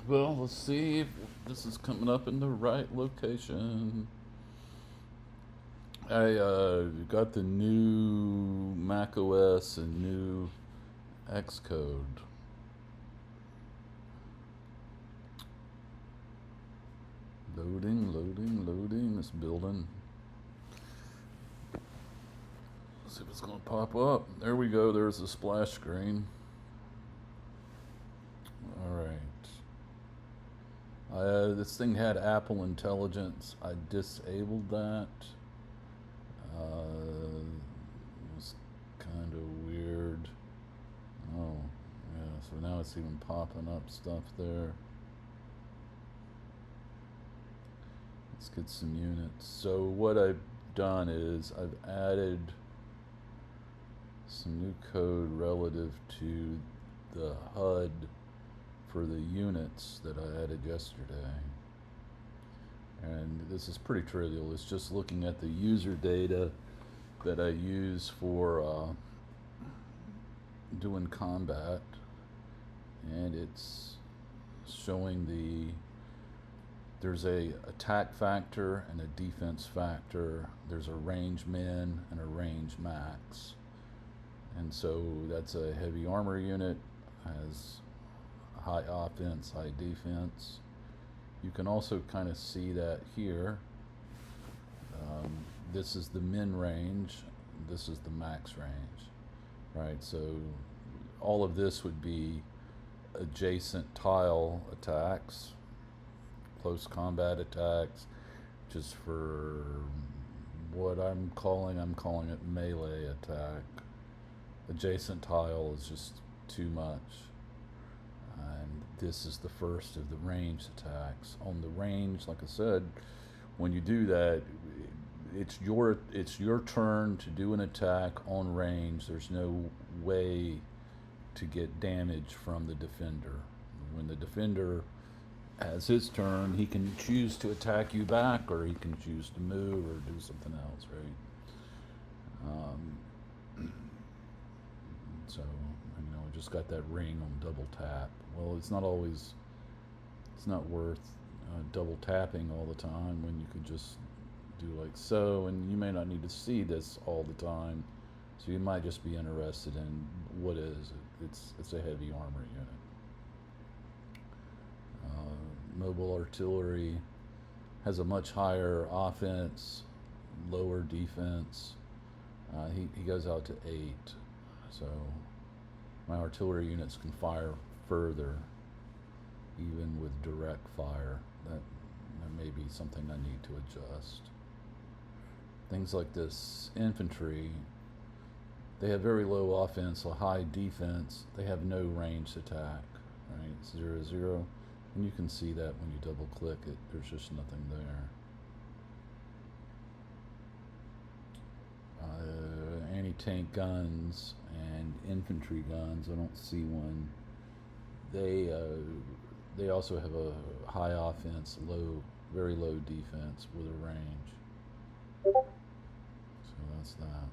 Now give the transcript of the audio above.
Well, let's see if this is coming up in the right location. I got the new Mac OS and new Xcode. Loading. It's building. Let's see if it's going to pop up. There we go. There's the splash screen. All right. This thing had Apple Intelligence. I disabled that. It was kind of weird. Oh, yeah. So now it's even popping up stuff there. Let's get some units. So what I've done is I've added some new code relative to the HUD for the units that I added yesterday. And this is pretty trivial. It's just looking at the user data that I use for doing combat, and it's showing there's a attack factor and a defense factor. There's a range min and a range max. And so that's a heavy armor unit, has high offense, high defense. You can also kind of see that here. This is the min range, this is the max range, right? So all of this would be adjacent tile attacks, close combat attacks, just for what I'm calling it melee attack. Adjacent tile is just too much. And this is the first of the range attacks. On the range, like I said, when you do that, it's your turn to do an attack on range. There's no way to get damage from the defender. When the defender has his turn, he can choose to attack you back, or he can choose to move or do something else, right? So, I just got that ring on double tap. Well, it's not worth double tapping all the time when you could just do like so, and you may not need to see this all the time, so you might just be interested in what is it. It's a heavy armor unit. Mobile artillery has a much higher offense, lower defense. He goes out to 8, so my artillery units can fire further, even with direct fire. That may be something I need to adjust. Things like this, infantry, they have very low offense, a high defense. They have no ranged attack, right? 0-0, and you can see that when you double click it. There's just nothing there. Anti-tank guns and infantry guns, I don't see one. They also have a high offense, very low defense with a range. So that's that.